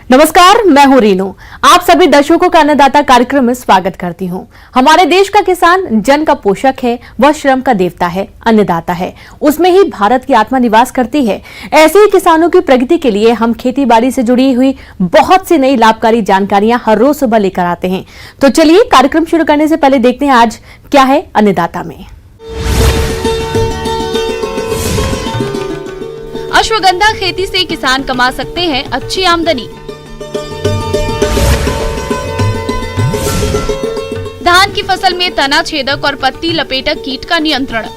नमस्कार, मैं हूं रीनू। आप सभी दर्शकों का अन्नदाता कार्यक्रम में स्वागत करती हूं। हमारे देश का किसान जन का पोषक है, वह श्रम का देवता है, अन्नदाता है। उसमें ही भारत की आत्मा निवास करती है। ऐसे ही किसानों की प्रगति के लिए हम खेती बाड़ी से जुड़ी हुई बहुत सी नई लाभकारी जानकारियां हर रोज सुबह लेकर आते हैं। तो चलिए कार्यक्रम शुरू करने से पहले देखते हैं आज क्या है अन्नदाता में। अश्वगंधा खेती से किसान कमा सकते हैं अच्छी आमदनी। धान की फसल में तना छेदक और पत्ती लपेटक कीट का नियंत्रण।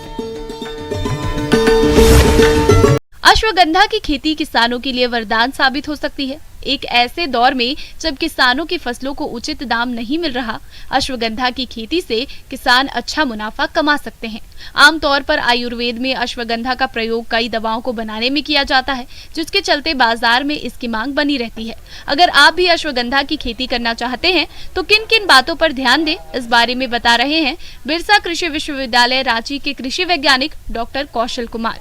अश्वगंधा की खेती किसानों के लिए वरदान साबित हो सकती है। एक ऐसे दौर में जब किसानों की फसलों को उचित दाम नहीं मिल रहा, अश्वगंधा की खेती से किसान अच्छा मुनाफा कमा सकते हैं। आमतौर पर आयुर्वेद में अश्वगंधा का प्रयोग कई दवाओं को बनाने में किया जाता है, जिसके चलते बाजार में इसकी मांग बनी रहती है। अगर आप भी अश्वगंधा की खेती करना चाहते हैं तो किन किन बातों पर ध्यान दें, इस बारे में बता रहे हैं बिरसा कृषि विश्वविद्यालय रांची के कृषि वैज्ञानिक डॉक्टर कौशल कुमार।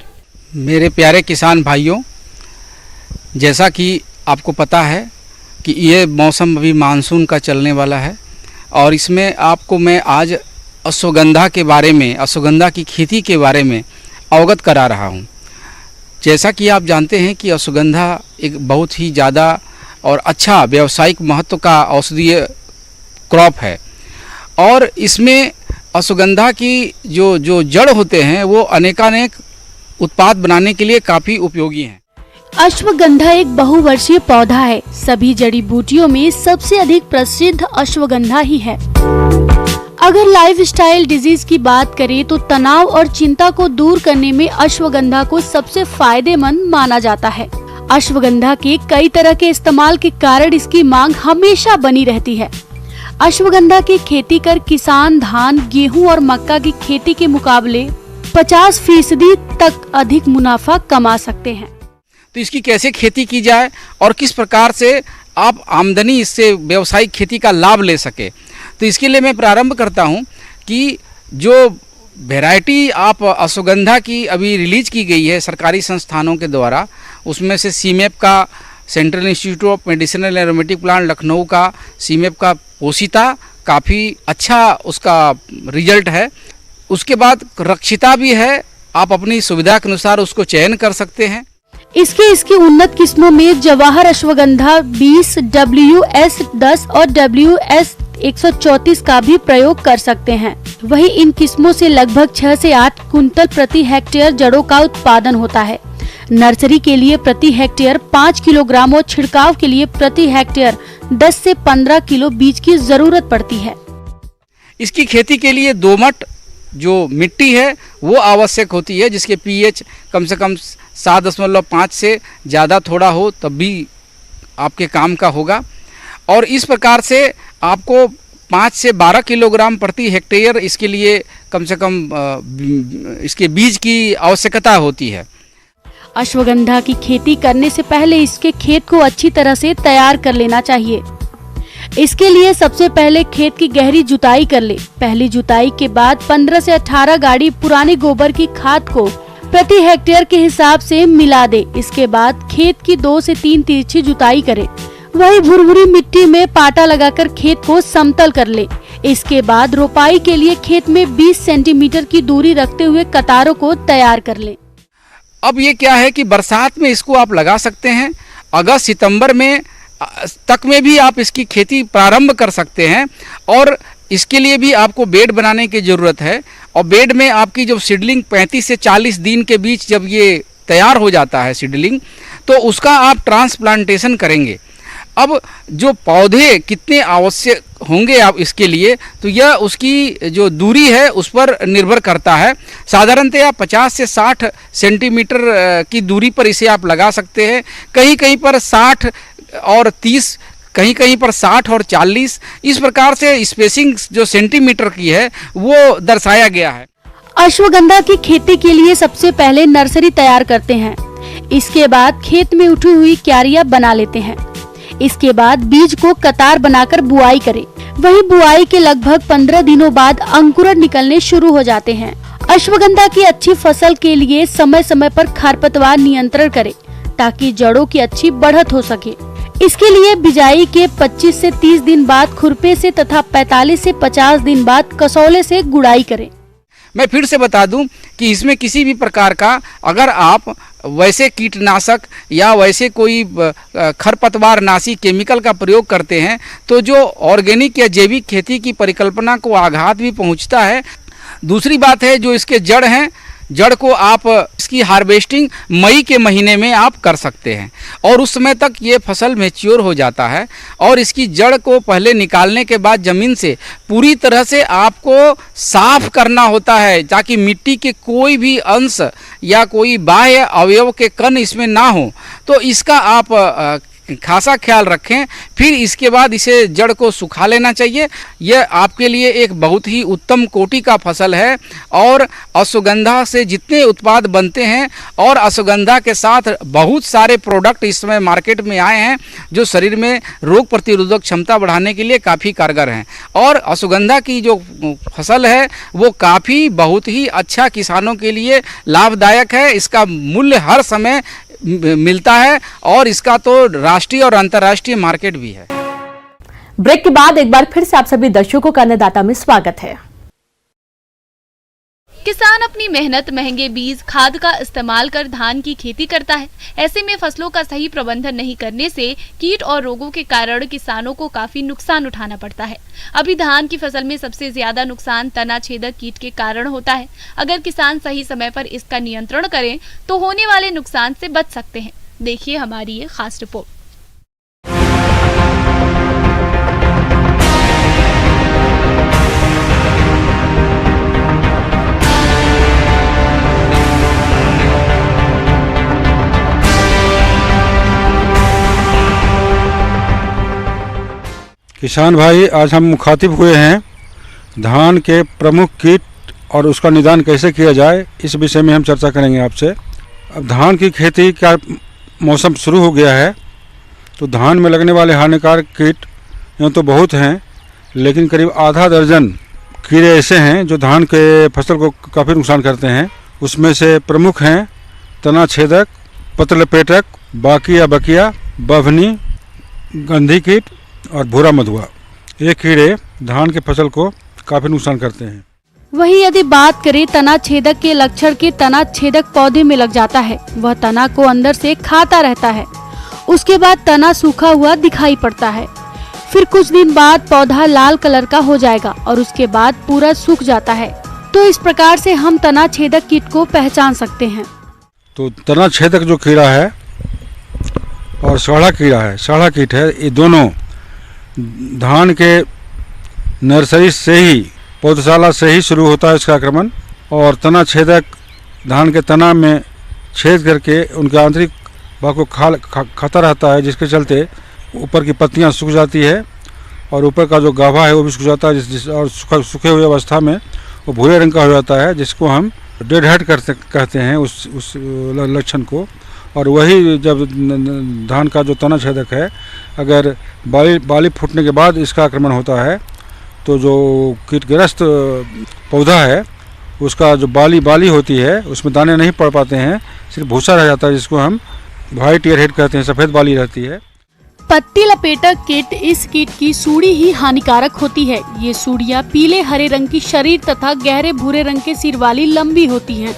मेरे प्यारे किसान भाइयों, जैसा कि आपको पता है कि ये मौसम अभी मानसून का चलने वाला है और इसमें आपको मैं आज अश्वगंधा के बारे में, अश्वगंधा की खेती के बारे में अवगत करा रहा हूँ। जैसा कि आप जानते हैं कि अश्वगंधा एक बहुत ही ज़्यादा और अच्छा व्यावसायिक महत्व का औषधीय क्रॉप है और इसमें अश्वगंधा की जो जड़ होते हैं वो अनेकानेक उत्पाद बनाने के लिए काफ़ी उपयोगी हैं। अश्वगंधा एक बहुवर्षीय पौधा है। सभी जड़ी बूटियों में सबसे अधिक प्रसिद्ध अश्वगंधा ही है। अगर लाइफस्टाइल डिजीज की बात करें तो तनाव और चिंता को दूर करने में अश्वगंधा को सबसे फायदेमंद माना जाता है। अश्वगंधा के कई तरह के इस्तेमाल के कारण इसकी मांग हमेशा बनी रहती है। अश्वगंधा की खेती कर किसान धान, गेहूं और मक्का की खेती के मुकाबले 50% तक अधिक मुनाफा कमा सकते हैं। तो इसकी कैसे खेती की जाए और किस प्रकार से आप आमदनी इससे व्यावसायिक खेती का लाभ ले सके, तो इसके लिए मैं प्रारंभ करता हूं कि जो वैरायटी आप अश्वगंधा की अभी रिलीज की गई है सरकारी संस्थानों के द्वारा, उसमें से सीमेप का, central institute of medicinal aromatic plant Lucknow का सीमेप का पोषिता काफ़ी अच्छा उसका रिजल्ट है। उसके बाद रक्षिता भी है, आप अपनी सुविधा के अनुसार उसको चयन कर सकते हैं। इसकी उन्नत किस्मों में जवाहर अश्वगंधा 20, WS10 और WS134 का भी प्रयोग कर सकते हैं। वहीं इन किस्मों से लगभग 6 से 8 कुंतल प्रति हेक्टेयर जड़ों का उत्पादन होता है। नर्सरी के लिए प्रति हेक्टेयर 5 किलोग्राम और छिड़काव के लिए प्रति हेक्टेयर 10 से 15 किलो बीज की जरूरत पड़ती है। इसकी खेती के लिए दोमट जो मिट्टी है वो आवश्यक होती है, जिसके pH कम से कम 7.5 से ज़्यादा थोड़ा हो तब भी आपके काम का होगा। और इस प्रकार से आपको 5 से 12 किलोग्राम प्रति हेक्टेयर इसके लिए कम से कम इसके बीज की आवश्यकता होती है। अश्वगंधा की खेती करने से पहले इसके खेत को अच्छी तरह से तैयार कर लेना चाहिए। इसके लिए सबसे पहले खेत की गहरी जुताई कर ले। पहली जुताई के बाद 15 से 18 गाड़ी पुरानी गोबर की खाद को प्रति हेक्टेयर के हिसाब से मिला दे। इसके बाद खेत की 2 से 3 तिरछी जुताई करे। वही भुरभुरी मिट्टी में पाटा लगाकर खेत को समतल कर ले। इसके बाद रोपाई के लिए खेत में 20 सेंटीमीटर की दूरी रखते हुए कतारों को तैयार कर ले। अब ये क्या है कि बरसात में इसको आप लगा सकते हैं, अगस्त सितंबर में तक में भी आप इसकी खेती प्रारंभ कर सकते हैं। और इसके लिए भी आपको बेड बनाने की ज़रूरत है और बेड में आपकी जब सीडलिंग 35 से 40 दिन के बीच जब ये तैयार हो जाता है सीडलिंग, तो उसका आप ट्रांसप्लांटेशन करेंगे। अब जो पौधे कितने आवश्यक होंगे आप इसके लिए, तो यह उसकी जो दूरी है उस पर निर्भर करता है। साधारणतया 50 से 60 सेंटीमीटर की दूरी पर इसे आप लगा सकते हैं। कहीं कहीं पर 60 और 30, कहीं कहीं पर 60 और 40, इस प्रकार से स्पेसिंग जो सेंटीमीटर की है वो दर्शाया गया है। अश्वगंधा की खेती के लिए सबसे पहले नर्सरी तैयार करते हैं। इसके बाद खेत में उठी हुई क्यारियां बना लेते हैं। इसके बाद बीज को कतार बनाकर बुआई करें। वहीं बुआई के लगभग 15 दिनों बाद अंकुरण निकलने शुरू हो जाते हैं। अश्वगंधा की अच्छी फसल के लिए समय समय पर खरपतवार नियंत्रण करें ताकि जड़ों की अच्छी बढ़त हो सके। इसके लिए बिजाई के 25 से 30 दिन बाद खुरपे से तथा 45 से 50 दिन बाद कसौले से गुड़ाई करें। मैं फिर से बता दूं कि इसमें किसी भी प्रकार का अगर आप वैसे कीटनाशक या वैसे कोई खरपतवार नाशी केमिकल का प्रयोग करते हैं तो जो ऑर्गेनिक या जैविक खेती की परिकल्पना को आघात भी पहुंचता है। दूसरी बात है जो इसके जड़ हैं, जड़ को आप इसकी हार्वेस्टिंग मई के महीने में आप कर सकते हैं और उस समय तक ये फसल मैच्योर हो जाता है और इसकी जड़ को पहले निकालने के बाद ज़मीन से पूरी तरह से आपको साफ करना होता है ताकि मिट्टी के कोई भी अंश या कोई बाह्य अवयव के कण इसमें ना हो। तो इसका आप खासा ख्याल रखें। फिर इसके बाद इसे जड़ को सुखा लेना चाहिए। यह आपके लिए एक बहुत ही उत्तम कोटि का फसल है और अश्वगंधा से जितने उत्पाद बनते हैं और अश्वगंधा के साथ बहुत सारे प्रोडक्ट इस समय मार्केट में आए हैं जो शरीर में रोग प्रतिरोधक क्षमता बढ़ाने के लिए काफ़ी कारगर हैं। और अश्वगंधा की जो फसल है वो काफ़ी बहुत ही अच्छा किसानों के लिए लाभदायक है। इसका मूल्य हर समय मिलता है और इसका तो राष्ट्रीय और अंतर्राष्ट्रीय मार्केट भी है। ब्रेक के बाद एक बार फिर से आप सभी दर्शकों का अन्नदाता में स्वागत है। किसान अपनी मेहनत, महंगे बीज, खाद का इस्तेमाल कर धान की खेती करता है। ऐसे में फसलों का सही प्रबंधन नहीं करने से कीट और रोगों के कारण किसानों को काफी नुकसान उठाना पड़ता है। अभी धान की फसल में सबसे ज्यादा नुकसान तना छेदक कीट के कारण होता है। अगर किसान सही समय पर इसका नियंत्रण करें तो होने वाले नुकसान से बच सकते हैं। देखिए हमारी ये खास रिपोर्ट। किसान भाई, आज हम मुखातिब हुए हैं धान के प्रमुख कीट और उसका निदान कैसे किया जाए, इस विषय में हम चर्चा करेंगे आपसे। अब धान की खेती का मौसम शुरू हो गया है तो धान में लगने वाले हानिकारक कीट यूँ तो बहुत हैं, लेकिन करीब आधा दर्जन कीड़े ऐसे हैं जो धान के फसल को काफ़ी नुकसान करते हैं। उसमें से प्रमुख हैं तना छेदक, पत्र लपेटक, बाकी या बकिया, बभनी, गंधी कीट और भूरा मधुआ। ये कीड़े धान के फसल को काफी नुकसान करते हैं। वहीं यदि बात करें तना छेदक के लक्षण के, तना छेदक पौधे में लग जाता है, वह तना को अंदर से खाता रहता है। उसके बाद तना सूखा हुआ दिखाई पड़ता है। फिर कुछ दिन बाद पौधा लाल कलर का हो जाएगा और उसके बाद पूरा सूख जाता है। तो इस प्रकार से हम तना छेदक कीट को पहचान सकते हैं। तो तना छेदक जो कीड़ा है और साढ़ा कीड़ा है, साढ़ा कीट है, ये दोनों धान के नर्सरी से ही, पौधशाला से ही शुरू होता है इसका आक्रमण। और तना छेदक धान के तना में छेद करके उनके आंतरिक भाग को खाता रहता है, जिसके चलते ऊपर की पत्तियां सूख जाती है और ऊपर का जो गाभा है वो भी सूख जाता है, और सूखे हुए अवस्था में वो भूरे रंग का हो जाता है, जिसको हम डेड हेड कहते हैं उस लक्षण को। और वही जब धान का जो तना छेदक है, अगर बाली फूटने के बाद इसका आक्रमण होता है तो जो कीटग्रस्त पौधा है उसका जो बाली होती है उसमें दाने नहीं पड़ पाते हैं, सिर्फ भूसा रह जाता है, जिसको हम व्हाइट ईयर हेड कहते हैं, सफ़ेद बाली रहती है। पत्ती लपेटक कीट, इस कीट की सूड़ी ही हानिकारक होती है। ये सूड़ियाँ पीले हरे रंग की शरीर तथा गहरे भूरे रंग के सिर वाली लंबी होती हैं।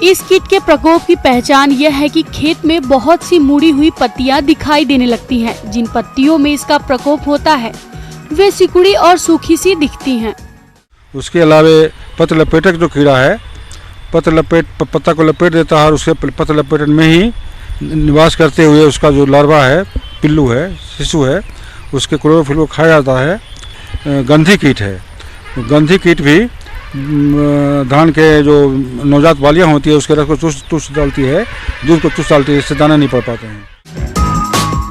इस कीट के प्रकोप की पहचान यह है कि खेत में बहुत सी मुड़ी हुई पत्तियां दिखाई देने लगती हैं। जिन पत्तियों में इसका प्रकोप होता है वे सिकुड़ी और सूखी सी दिखती हैं। उसके अलावा पत्र लपेटक जो कीड़ा है, पत्ता को लपेट देता है और उसके पत्र लपेटन में ही निवास करते हुए उसका जो लार्वा है, पिल्लू है, शिशु है, उसके क्लोरोफिल को खाया जाता है। गंधी कीट है, गंधी कीट भी धान के जो नवजात बालियाँ होती है उसके रस को चूस डालती है, दूध को चूस डालती है, इससे दाना नहीं पड़ पाते हैं।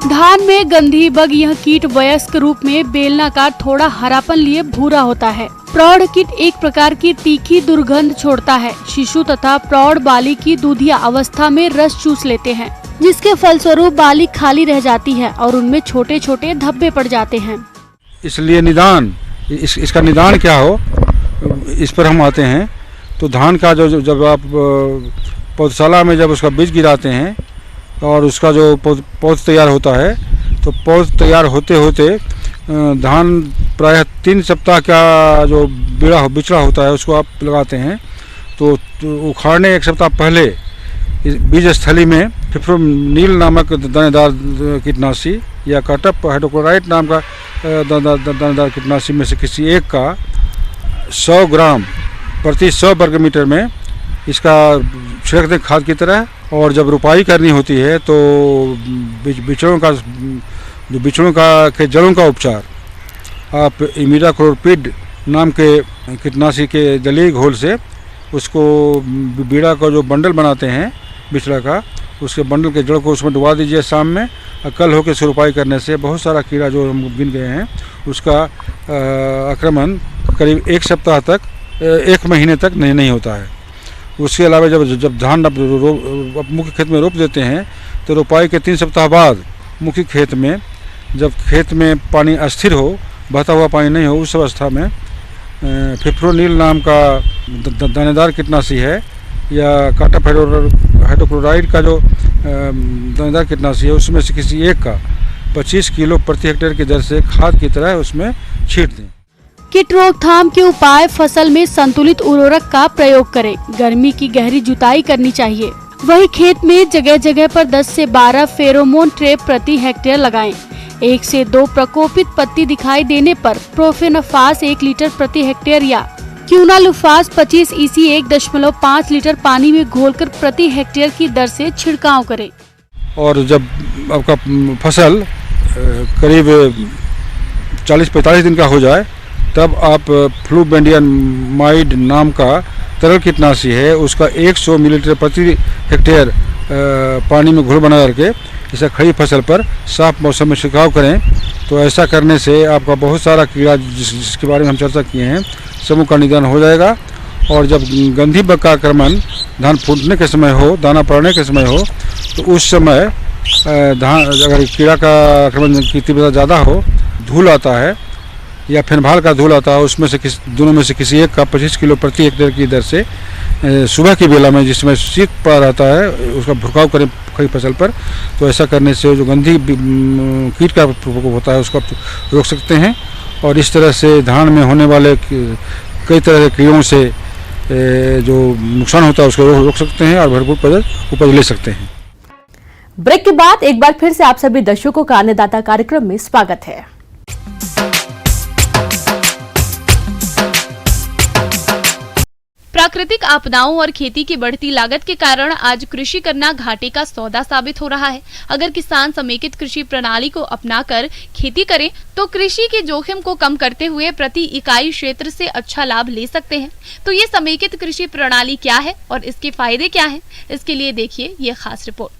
धान में गंधी बग, यह कीट वयस्क रूप में बेलनाकार थोड़ा हरापन लिए भूरा होता है। प्रौढ़ कीट एक प्रकार की तीखी दुर्गंध छोड़ता है। शिशु तथा प्रौढ़ बाली की दूधिया अवस्था में रस चूस लेते हैं, जिसके फलस्वरूप बाली खाली रह जाती है और उनमें छोटे छोटे धब्बे पड़ जाते हैं। इसलिए निदान, इसका निदान क्या हो, इस पर हम आते हैं। तो धान का जो जब आप पौधशाला में जब उसका बीज गिराते हैं और उसका जो पौध तैयार होता है तो तो पौध तैयार होते होते धान प्रायः 3 सप्ताह का जो बिचड़ा होता है उसको आप लगाते हैं। तो उखाड़ने 1 सप्ताह पहले इस बीज स्थली में फिप्रोनिल नामक दानेदार कीटनाशी या काटप हाइड्रोक्लोराइड नाम का दानेदार कीटनाशी में से किसी एक का 100 ग्राम प्रति 100 वर्ग मीटर में इसका छिड़क दें खाद की तरह। और जब रुपाई करनी होती है तो बिचड़ों के जड़ों का उपचार आप इमिडाक्लोपिड नाम के कीटनाशी के जलीय घोल से उसको बीड़ा का जो बंडल बनाते हैं बिचड़ा का, उसके बंडल के जड़ को उसमें डुबा दीजिए शाम में। कल होकर से रुपाई करने से बहुत सारा कीड़ा जो हम गिन गए हैं उसका आक्रमण करीब 1 सप्ताह तक 1 महीने तक नहीं होता है। उसके अलावा जब धान मुख्य खेत में रोप देते हैं तो रुपाई के 3 सप्ताह बाद मुख्य खेत में जब खेत में पानी अस्थिर हो, बहता हुआ पानी नहीं हो, उस अवस्था में फिप्रोनिल नाम का दानेदार कीटनाशी है या काटप हाइड्रोक्लोराइड का जो दानेदार कीटनाशी है उसमें से किसी एक का 25 किलो प्रति हेक्टेयर की दर से खाद की तरह उसमें छींट दें। कीट रोकथाम के उपाय: फसल में संतुलित उर्वरक का प्रयोग करें। गर्मी की गहरी जुताई करनी चाहिए। वही खेत में जगह जगह पर 10 से 12 फेरोमोन ट्रैप प्रति हेक्टेयर लगाएं। 1 से 2 प्रकोपित पत्ती दिखाई देने पर प्रोफेनोफास 1 लीटर प्रति हेक्टेयर या क्यूनालुफास 25 EC 1.5 लीटर पानी में घोलकर प्रति हेक्टेयर की दर से छिड़काव करें। और जब आपका फसल करीब 40-45 दिन का हो जाए तब आप फ्लूबेंडियमाइड नाम का तरल कीटनाशी है उसका 100 मिलीलीटर प्रति हेक्टेयर पानी में घोल बना करके इसे खड़ी फसल पर साफ मौसम में छिड़काव करें। तो ऐसा करने से आपका बहुत सारा कीड़ा जिसके बारे में हम चर्चा किए हैं समूह का निदान हो जाएगा। और जब गंधी बग का आक्रमण धान फूटने के समय हो, दाना पड़ने के समय हो, तो उस समय धान अगर कीड़ा का आक्रमण की तीव्रता ज़्यादा हो, धूल आता है या फिनभाल का धूल आता है, उसमें से दोनों में से किसी एक का 25 किलो प्रति हेक्टेयर की दर से सुबह की बेला में जिसमें शीत पड़ा रहता है उसका भुरकाव करें खड़ी फसल पर। तो ऐसा करने से जो गंधी कीट का प्रकोप होता है उसको रोक सकते हैं। और इस तरह से धान में होने वाले कई तरह के कीड़ों से जो नुकसान होता है उसको रोक सकते हैं और भरपूर उपज ले सकते हैं। ब्रेक के बाद एक बार फिर से आप सभी दर्शकों का अन्नदाता कार्यक्रम में स्वागत है। प्राकृतिक आपदाओं और खेती की बढ़ती लागत के कारण आज कृषि करना घाटे का सौदा साबित हो रहा है। अगर किसान समेकित कृषि प्रणाली को अपनाकर खेती करें तो कृषि के जोखिम को कम करते हुए प्रति इकाई क्षेत्र से अच्छा लाभ ले सकते हैं। तो ये समेकित कृषि प्रणाली क्या है और इसके फायदे क्या हैं? इसके लिए देखिए ये खास रिपोर्ट।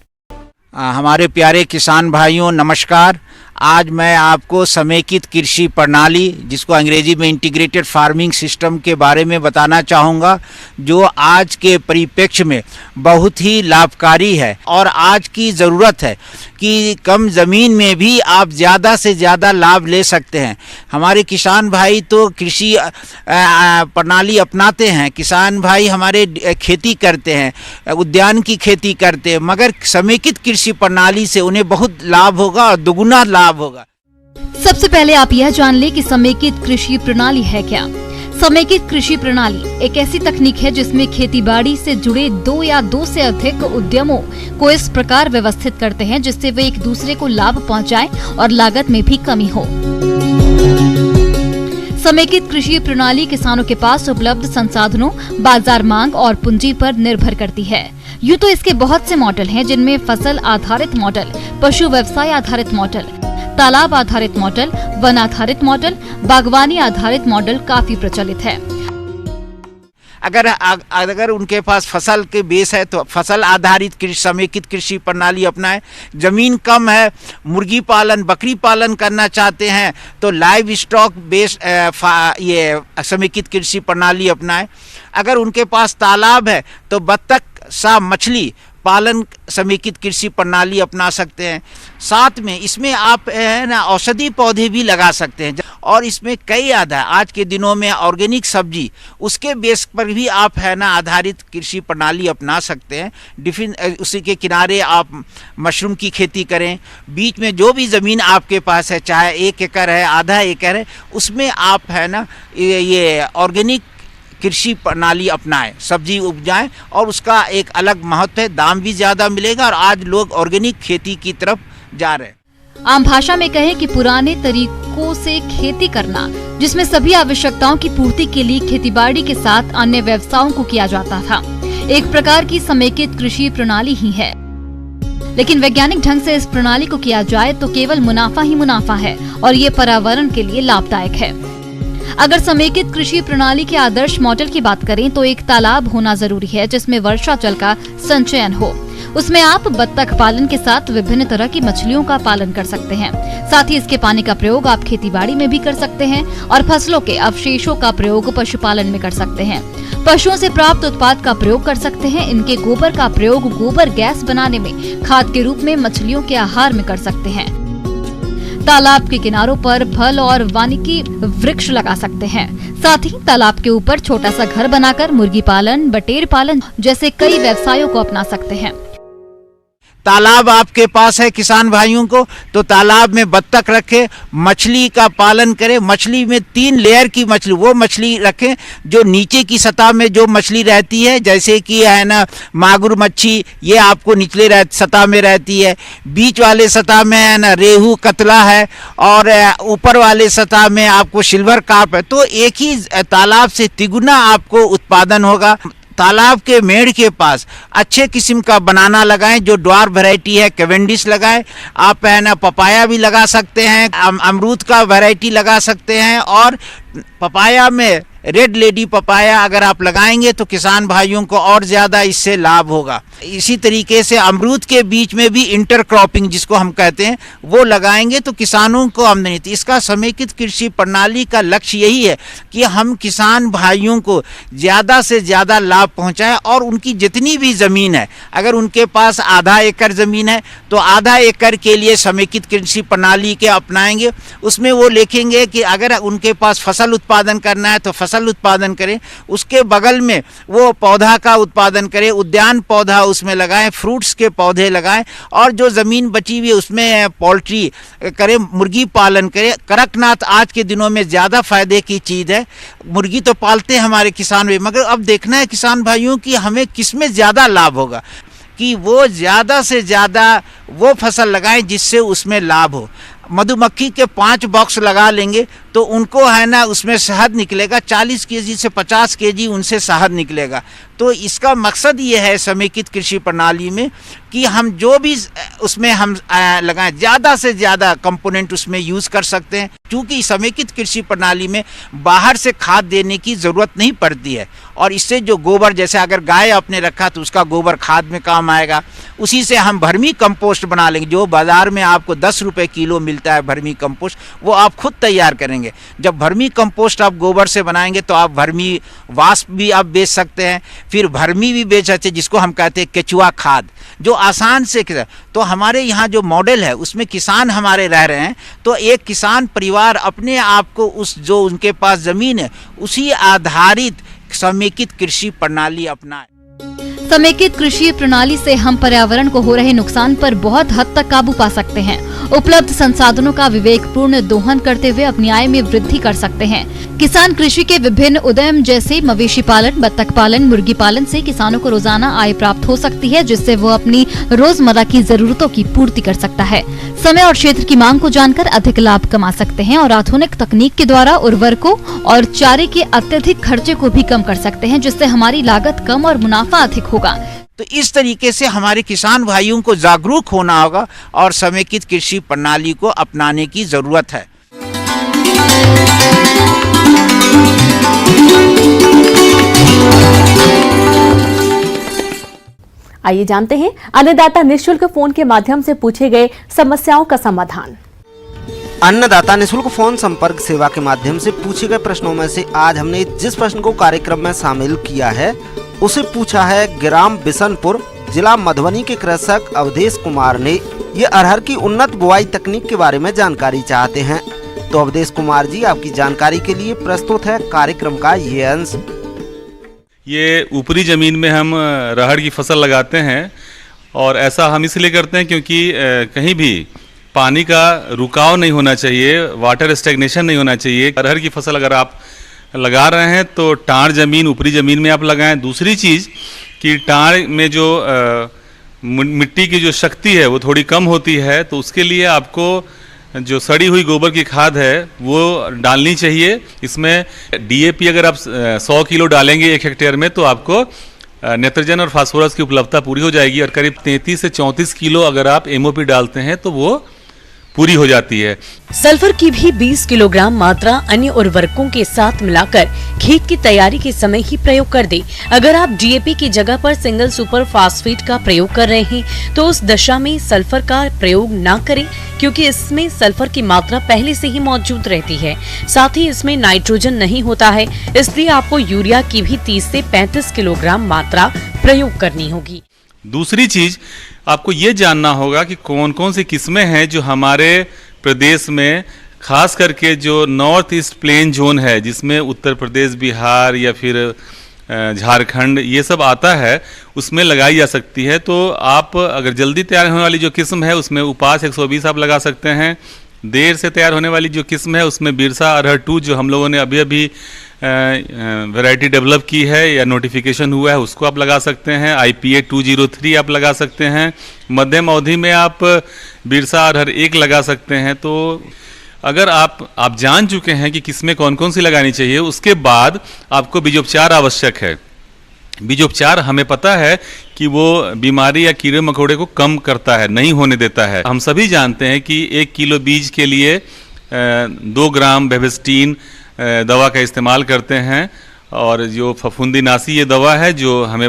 हमारे प्यारे किसान भाइयों नमस्कार। आज मैं आपको समेकित कृषि प्रणाली जिसको अंग्रेजी में इंटीग्रेटेड फार्मिंग सिस्टम के बारे में बताना चाहूँगा, जो आज के परिप्रेक्ष्य में बहुत ही लाभकारी है और आज की ज़रूरत है कि कम ज़मीन में भी आप ज़्यादा से ज़्यादा लाभ ले सकते हैं। हमारे किसान भाई तो कृषि प्रणाली अपनाते हैं, किसान भाई हमारे खेती करते हैं, उद्यान की खेती करते हैं, मगर समेकित कृषि प्रणाली से उन्हें बहुत लाभ होगा और दुगुना लाभ होगा। सबसे पहले आप यह जान लें कि समेकित कृषि प्रणाली है क्या। समेकित कृषि प्रणाली एक ऐसी तकनीक है जिसमें खेतीबाड़ी से जुड़े 2 या 2 से अधिक उद्यमों को इस प्रकार व्यवस्थित करते हैं जिससे वे एक दूसरे को लाभ पहुंचाएं और लागत में भी कमी हो। समेकित कृषि प्रणाली किसानों के पास उपलब्ध संसाधनों, बाजार मांग और पूंजी पर निर्भर करती है। यूँ तो इसके बहुत से मॉडल हैं जिनमें फसल आधारित मॉडल, पशु व्यवसाय आधारित मॉडल, तालाब आधारित मॉडल, वन आधारित मॉडल, बागवानी आधारित मॉडल काफी प्रचलित है। अगर उनके पास फसल के बेस है तो फसल आधारित कृषि समेकित कृषि प्रणाली अपनाएं। जमीन कम है, मुर्गी पालन, बकरी पालन करना चाहते हैं तो लाइव स्टॉक बेस ये समेकित कृषि प्रणाली अपनाएं। अगर उनके पास तालाब है तो बत्तख, सांप, मछली पशुपालन समेकित कृषि प्रणाली अपना सकते हैं। साथ में इसमें आप है ना औषधि पौधे भी लगा सकते हैं, और इसमें कई आज के दिनों में ऑर्गेनिक सब्जी उसके बेस पर भी आप है ना आधारित कृषि प्रणाली अपना सकते हैं। उसी के किनारे आप मशरूम की खेती करें, बीच में जो भी ज़मीन आपके पास है, चाहे 1 एकड़ है, आधा एकड़ है, उसमें आप है ना ये ऑर्गेनिक कृषि प्रणाली अपनाएं, सब्जी उपजाएं, और उसका एक अलग महत्व है, दाम भी ज़्यादा मिलेगा, और आज लोग ऑर्गेनिक खेती की तरफ जा रहे हैं। आम भाषा में कहें कि पुराने तरीकों से खेती करना, जिसमें सभी आवश्यकताओं की पूर्ति के लिए खेतीबाड़ी के साथ अन्य व्यवसायों को किया जाता था, एक प्रकार की समेकित कृषि प्रणाली ही है। लेकिन वैज्ञानिक ढंग से इस प्रणाली को किया जाए तो केवल मुनाफा ही मुनाफा है, और ये पर्यावरण के लिए लाभदायक है। अगर समेकित कृषि प्रणाली के आदर्श मॉडल की बात करें तो एक तालाब होना जरूरी है, जिसमें वर्षा जल का संचयन हो। उसमें आप बत्तख पालन के साथ विभिन्न तरह की मछलियों का पालन कर सकते हैं। साथ ही इसके पानी का प्रयोग आप खेतीबाड़ी में भी कर सकते हैं, और फसलों के अवशेषों का प्रयोग पशुपालन में कर सकते हैं। पशुओं से प्राप्त उत्पाद का प्रयोग कर सकते हैं। इनके गोबर का प्रयोग गोबर गैस बनाने में खाद के रूप में मछलियों के आहार में कर सकते हैं। तालाब के किनारों पर फल और वानिकी वृक्ष लगा सकते हैं। साथ ही तालाब के ऊपर छोटा सा घर बनाकर मुर्गी पालन, बटेर पालन जैसे कई व्यवसायों को अपना सकते हैं। तालाब आपके पास है किसान भाइयों को, तो तालाब में बत्तख रखें, मछली का पालन करें। मछली में 3 लेयर की मछली, वो मछली रखें जो नीचे की सतह में जो मछली रहती है, जैसे कि है ना मागुर मच्छी, ये आपको निचले सतह में रहती है। बीच वाले सतह में है ना रेहू कतला है, और ऊपर वाले सतह में आपको सिल्वर कार्प है। तो एक ही तालाब से तिगुना आपको उत्पादन होगा। तालाब के मेढ़ के पास अच्छे किस्म का बनाना लगाएं, जो ड्वार्फ वैरायटी है, कैवेंडिश लगाएं। आप है ना पपाया भी लगा सकते हैं, अमरूद का वैरायटी लगा सकते हैं, और पपाया में रेड लेडी पपाया अगर आप लगाएंगे तो किसान भाइयों को और ज़्यादा इससे लाभ होगा। इसी तरीके से अमरूद के बीच में भी इंटरक्रॉपिंग जिसको हम कहते हैं वो लगाएंगे तो किसानों को आमदनी। इसका समेकित कृषि प्रणाली का लक्ष्य यही है कि हम किसान भाइयों को ज़्यादा से ज़्यादा लाभ पहुंचाएं, और उनकी जितनी भी ज़मीन है, अगर उनके पास आधा एकड़ ज़मीन है तो आधा एकड़ के लिए समेकित कृषि प्रणाली के अपनाएंगे। उसमें वो लिखेंगे कि अगर उनके पास फसल उत्पादन करना है तो फसल उत्पादन करें, उसके बगल में वो पौधा का उत्पादन करें, उद्यान पौधा उसमें लगाएं, फ्रूट्स के पौधे लगाएं, और जो ज़मीन बची हुई है उसमें पोल्ट्री करें, मुर्गी पालन करें। कड़कनाथ आज के दिनों में ज़्यादा फायदे की चीज़ है। मुर्गी तो पालते हैं हमारे किसान भाई, मगर अब देखना है किसान भाइयों की हमें किसमें ज़्यादा लाभ होगा, कि वो ज़्यादा से ज़्यादा वो फसल लगाएं जिससे उसमें लाभ हो। मधुमक्खी के 5 बॉक्स लगा लेंगे तो उनको है ना उसमें शहद निकलेगा, 40 केजी से 50 केजी उनसे शहद निकलेगा। तो इसका मकसद ये है समेकित कृषि प्रणाली में कि हम जो भी उसमें हम लगाएं, ज़्यादा से ज़्यादा कंपोनेंट उसमें यूज़ कर सकते हैं, क्योंकि समेकित कृषि प्रणाली में बाहर से खाद देने की ज़रूरत नहीं पड़ती है। और इससे जो गोबर, जैसे अगर गाय आपने रखा तो उसका गोबर खाद में काम आएगा, उसी से हम वर्मी कंपोस्ट बना लेंगे। जो बाज़ार में आपको 10 रुपये किलो मिलता है वर्मी कंपोस्ट, वो आप खुद तैयार करेंगे। जब वर्मी कंपोस्ट आप गोबर से बनाएंगे तो आप वर्मी वाष्प भी आप बेच सकते हैं, फिर वर्मी भी बेच सकते हैं, जिसको हम कहते हैं केचुआ खाद, जो आसान से। तो हमारे यहाँ जो मॉडल है उसमें किसान हमारे रह रहे हैं, तो एक किसान परिवार अपने आप को उस जो उनके पास ज़मीन है उसी आधारित समेकित कृषि प्रणाली अपनाए। समेकित कृषि प्रणाली से हम पर्यावरण को हो रहे नुकसान पर बहुत हद तक काबू पा सकते हैं। उपलब्ध संसाधनों का विवेकपूर्ण दोहन करते हुए अपनी आय में वृद्धि कर सकते हैं। किसान कृषि के विभिन्न उद्यम जैसे मवेशी पालन, बत्तख पालन, मुर्गी पालन से किसानों को रोजाना आय प्राप्त हो सकती है, जिससे वो अपनी रोजमर्रा की जरूरतों की पूर्ति कर सकता है। समय और क्षेत्र की मांग को जानकर अधिक लाभ कमा सकते हैं, और आधुनिक तकनीक के द्वारा उर्वरकों और चारे के अत्यधिक खर्चे को भी कम कर सकते हैं, जिससे हमारी लागत कम और मुनाफा अधिक होगा। तो इस तरीके से हमारे किसान भाइयों को जागरूक होना होगा और समेकित कृषि प्रणाली को अपनाने की जरूरत है। आइए जानते हैं अन्नदाता निःशुल्क फोन के माध्यम से पूछे गए समस्याओं का समाधान। अन्नदाता निःशुल्क फोन संपर्क सेवा के माध्यम से पूछे गए प्रश्नों में से आज हमने जिस प्रश्न को कार्यक्रम में शामिल किया है उसे पूछा है ग्राम बिशनपुर जिला मधुबनी के कृषक अवधेश कुमार ने ये अरहर की उन्नत बुआई तकनीक के बारे में जानकारी चाहते हैं। तो अवधेश कुमार जी, आपकी जानकारी के लिए प्रस्तुत है कार्यक्रम का ये अंश। ये ऊपरी ज़मीन में हम अरहर की फसल लगाते हैं और ऐसा हम इसलिए करते हैं क्योंकि कहीं भी पानी का रुकाव नहीं होना चाहिए, वाटर स्टैग्नेशन नहीं होना चाहिए। अरहर की फसल अगर आप लगा रहे हैं तो टाड़ ज़मीन, ऊपरी ज़मीन में आप लगाएं। दूसरी चीज़ कि टाड़ में जो मिट्टी की जो शक्ति है वो थोड़ी कम होती है, तो उसके लिए आपको जो सड़ी हुई गोबर की खाद है वो डालनी चाहिए। इसमें डीएपी अगर आप 100 किलो डालेंगे 1 हेक्टेयर में तो आपको नाइट्रोजन और फास्फोरस की उपलब्धता पूरी हो जाएगी, और करीब 33 से 34 किलो अगर आप एमओपी डालते हैं तो वो पूरी हो जाती है। सल्फर की भी 20 किलोग्राम मात्रा अन्य उर्वरकों के साथ मिलाकर खेत की तैयारी के समय ही प्रयोग कर दें। अगर आप डीएपी की जगह पर सिंगल सुपर फास्फेट का प्रयोग कर रहे हैं तो उस दशा में सल्फर का प्रयोग न करें, क्योंकि इसमें सल्फर की मात्रा पहले से ही मौजूद रहती है। साथ ही इसमें नाइट्रोजन नहीं होता है, इसलिए आपको यूरिया की भी 30 से 35 किलोग्राम मात्रा प्रयोग करनी होगी। दूसरी चीज आपको ये जानना होगा कि कौन कौन सी किस्में हैं जो हमारे प्रदेश में, खास करके जो नॉर्थ ईस्ट प्लेन जोन है जिसमें उत्तर प्रदेश, बिहार या फिर झारखंड ये सब आता है, उसमें लगाई जा सकती है। तो आप अगर जल्दी तैयार होने वाली जो किस्म है उसमें उपास 120 आप लगा सकते हैं। देर से तैयार होने वाली जो किस्म है उसमें बिरसा अरहर 2 जो हम लोगों ने अभी अभी वैरायटी डेवलप की है या नोटिफिकेशन हुआ है उसको आप लगा सकते हैं। IPA 203 आप लगा सकते हैं। मध्यम अवधि में आप बिरसा अरहर 1 लगा सकते हैं। तो अगर आप जान चुके हैं कि किसमें कौन कौन सी लगानी चाहिए, उसके बाद आपको बीजोपचार आवश्यक है। बीजोपचार हमें पता है कि वो बीमारी या कीड़े मकोड़े को कम करता है, नहीं होने देता है। हम सभी जानते हैं कि 1 किलो बीज के लिए 2 ग्राम बेबिस्टीन दवा का इस्तेमाल करते हैं, और जो फफूंदीनाशी ये दवा है जो हमें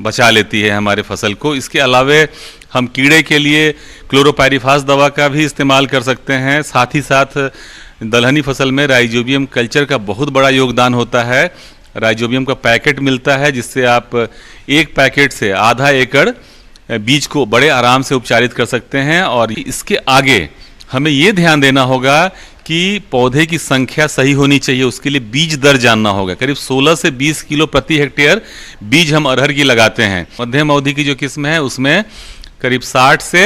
बचा लेती है हमारे फसल को। इसके अलावे हम कीड़े के लिए क्लोरोपायरीफास दवा का भी इस्तेमाल कर सकते हैं। साथ ही साथ दलहनी फसल में राइजोबियम कल्चर का बहुत बड़ा योगदान होता है। राइजोबियम का पैकेट मिलता है जिससे आप 1 पैकेट से आधा एकड़ बीज को बड़े आराम से उपचारित कर सकते हैं। और इसके आगे हमें ये ध्यान देना होगा कि पौधे की संख्या सही होनी चाहिए, उसके लिए बीज दर जानना होगा। करीब 16 से 20 किलो प्रति हेक्टेयर बीज हम अरहर की लगाते हैं। मध्यम अवधि की जो किस्म है उसमें करीब 60 से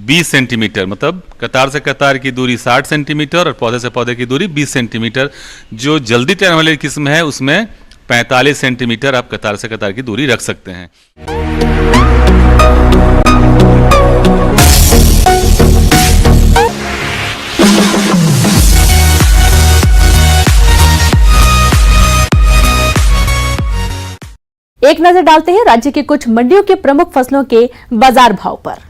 20 सेंटीमीटर, मतलब कतार से कतार की दूरी 60 सेंटीमीटर और पौधे से पौधे की दूरी 20 सेंटीमीटर। जो जल्दी तैयार वाली किस्म है उसमें 45 सेंटीमीटर आप कतार से कतार की दूरी रख सकते हैं। एक नजर डालते हैं राज्य के कुछ मंडियों के प्रमुख फसलों के बाजार भाव पर।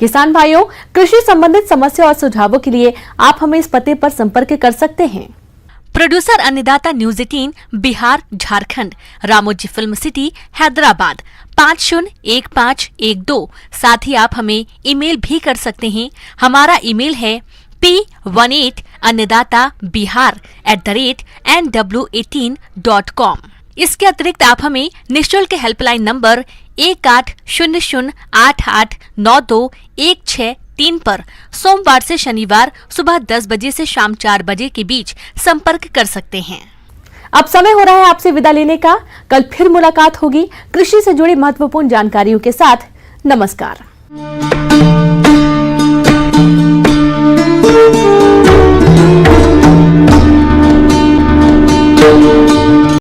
किसान भाइयों, कृषि संबंधित समस्या और सुझावों के लिए आप हमें इस पते पर संपर्क कर सकते हैं। प्रोड्यूसर अन्नदाता news 18 Bihar Jharkhand, Ramoji film city Hyderabad 501512। साथ ही आप हमें ईमेल भी कर सकते हैं। हमारा ईमेल है p18annadatabihar@nw18.com। इसके अतिरिक्त आप हमें निःशुल्क हेल्पलाइन नंबर 1800889216 पर सोमवार से शनिवार सुबह 10 बजे से शाम 4 बजे के बीच संपर्क कर सकते हैं। अब समय हो रहा है आपसे विदा लेने का। कल फिर मुलाकात होगी कृषि से जुड़ी महत्वपूर्ण जानकारियों के साथ। नमस्कार।